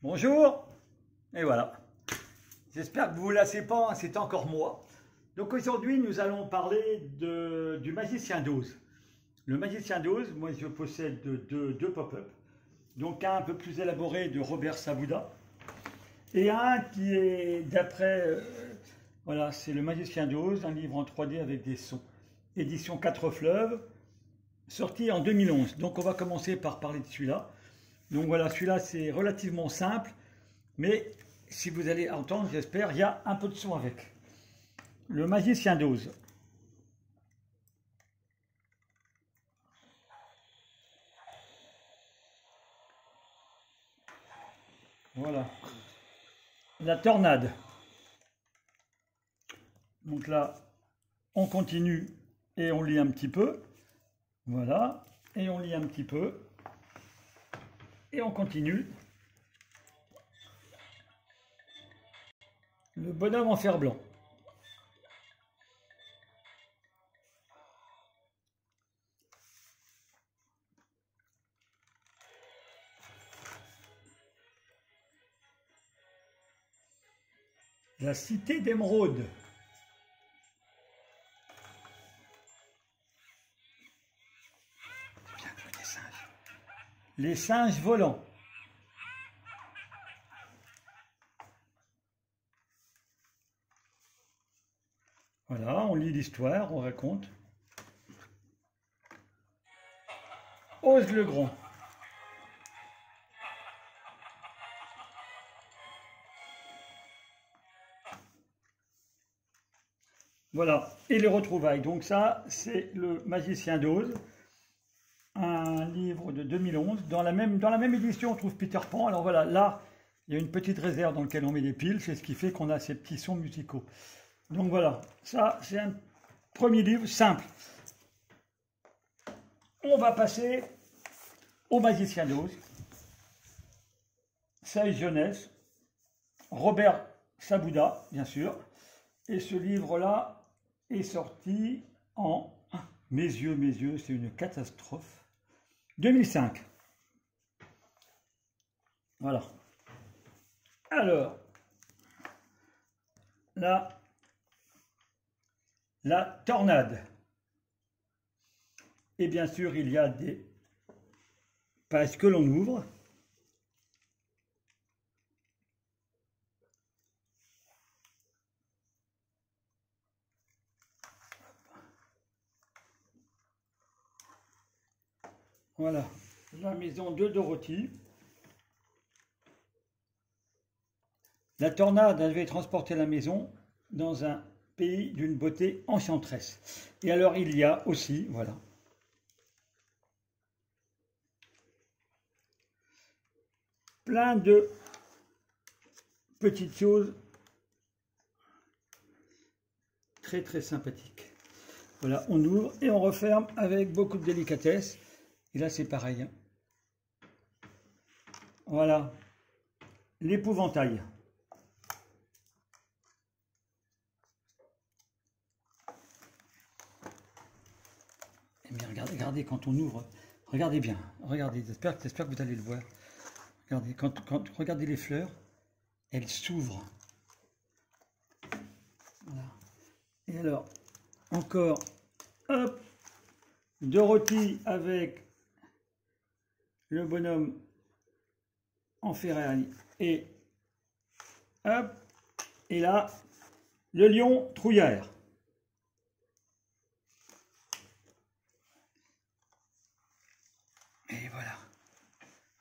Bonjour, et voilà. J'espère que vous ne vous lassez pas, hein, c'est encore moi. Donc aujourd'hui, nous allons parler du magicien d'Oz. Le magicien d'Oz, moi je possède deux pop-up. Donc un peu plus élaboré de Robert Sabouda. Et un qui est d'après, voilà, c'est le magicien d'Oz, un livre en 3D avec des sons. Édition 4 fleuves, sorti en 2011. Donc on va commencer par parler de celui-là. Donc voilà, celui-là c'est relativement simple, mais si vous allez entendre, j'espère, il y a un peu de son avec. Le magicien d'Oz. Voilà. La tornade. Donc là, on continue et on lit un petit peu. Voilà. Et on lit un petit peu. Et on continue. Le bonhomme en fer blanc. La cité d'émeraude. Les singes volants. Voilà, on lit l'histoire, on raconte. Oz le Grand. Voilà, et les retrouvailles. Donc ça, c'est le magicien d'Oz, un livre de 2011. Dans la même édition, on trouve Peter Pan. Alors voilà, là, il y a une petite réserve dans laquelle on met des piles. C'est ce qui fait qu'on a ces petits sons musicaux. Donc voilà, ça, c'est un premier livre simple. On va passer au magicien d'Oz. Sage jeunesse. Robert Sabouda, bien sûr. Et ce livre-là est sorti en... Mes yeux, c'est une catastrophe. 2005. Voilà. Alors, là, la tornade. Et bien sûr, il y a des pages que l'on ouvre. Voilà, la maison de Dorothy. La tornade devait transporter la maison dans un pays d'une beauté enchanteresse. Et alors il y a aussi, voilà, plein de petites choses très très sympathiques. Voilà, on ouvre et on referme avec beaucoup de délicatesse. Et là c'est pareil. Hein. Voilà, l'épouvantail. Mais regardez quand on ouvre, regardez bien, regardez, j'espère que vous allez le voir. Regardez, regardez les fleurs, elles s'ouvrent. Voilà. Et alors, encore, hop, Dorothy avec le bonhomme en ferraille et hop, et là, le lion trouillard. Et voilà.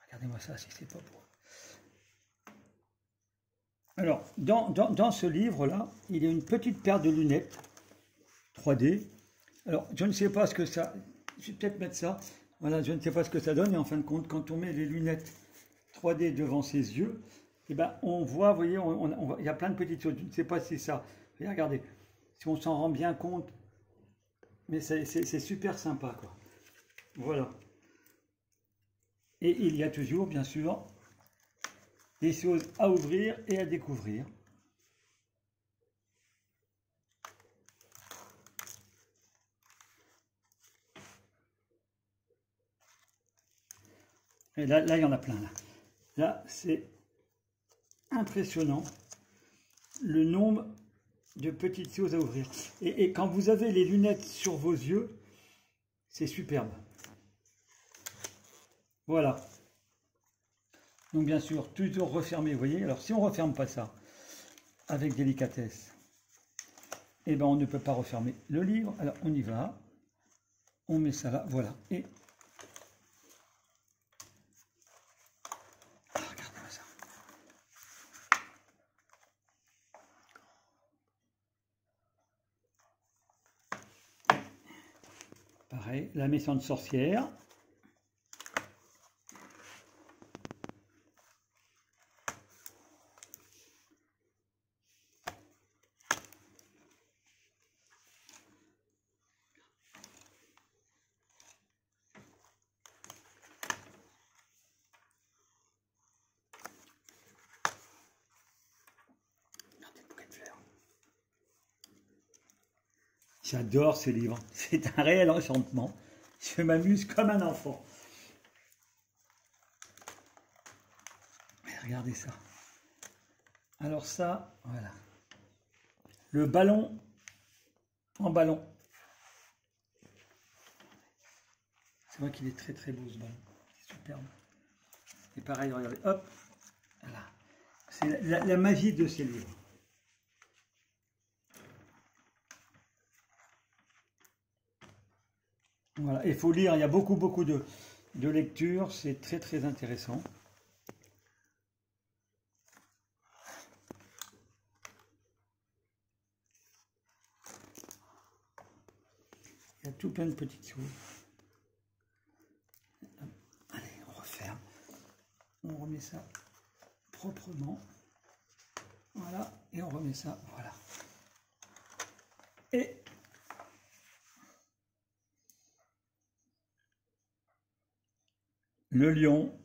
Regardez-moi ça, si c'est pas beau. Alors, dans ce livre-là, il y a une petite paire de lunettes 3D. Alors, je ne sais pas ce que ça... Je vais peut-être mettre ça. Voilà, je ne sais pas ce que ça donne. Et en fin de compte, quand on met les lunettes 3D devant ses yeux, eh ben, on voit, vous voyez, il y a plein de petites choses. Je ne sais pas si ça... Regardez, si on s'en rend bien compte, mais c'est super sympa, quoi. Voilà. Et il y a toujours, bien sûr, des choses à ouvrir et à découvrir. Et là, il y en a plein. Là c'est impressionnant le nombre de petites choses à ouvrir. Et quand vous avez les lunettes sur vos yeux, c'est superbe. Voilà. Donc bien sûr, toujours refermé, vous voyez. Alors si on ne referme pas ça avec délicatesse, eh ben on ne peut pas refermer le livre. Alors on y va. On met ça là, voilà. Et regardez-moi ça. Pareil, la méchante sorcière. J'adore ce livre, c'est un réel enchantement. Je m'amuse comme un enfant. Regardez ça. Alors ça, voilà. Le ballon en ballon. C'est vrai qu'il est très très beau ce ballon. C'est superbe. Et pareil, regardez, hop, voilà. C'est la magie de ces livres. Voilà, il faut lire, il y a beaucoup de lectures, c'est très très intéressant. Il y a tout plein de petites choses. Allez, on referme. On remet ça proprement. Voilà, et on remet ça, voilà. Et le lion,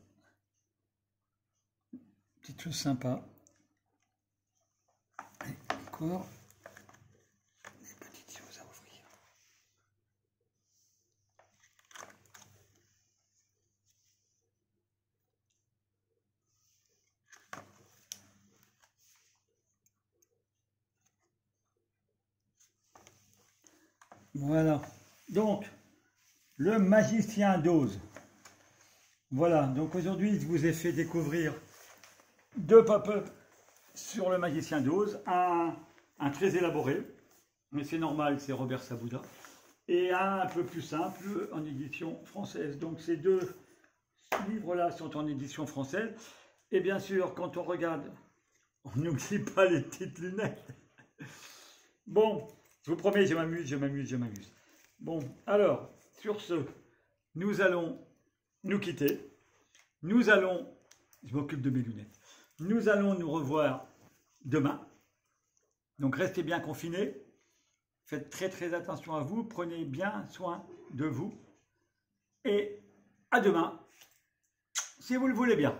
petite chose sympa. Et encore des petites choses à ouvrir. Voilà, donc le magicien d'Oz. Voilà, donc aujourd'hui je vous ai fait découvrir deux pop-up sur le magicien d'Oz, un très élaboré, mais c'est normal, c'est Robert Sabouda, et un peu plus simple en édition française. Donc ces deux livres-là sont en édition française, et bien sûr quand on regarde, on n'oublie pas les petites lunettes. Bon, je vous promets, je m'amuse, je m'amuse, je m'amuse. Bon, alors, sur ce, nous allons nous quitter. Nous allons, je m'occupe de mes lunettes, nous allons nous revoir demain. Donc, restez bien confinés. Faites très très attention à vous. Prenez bien soin de vous. Et à demain, si vous le voulez bien.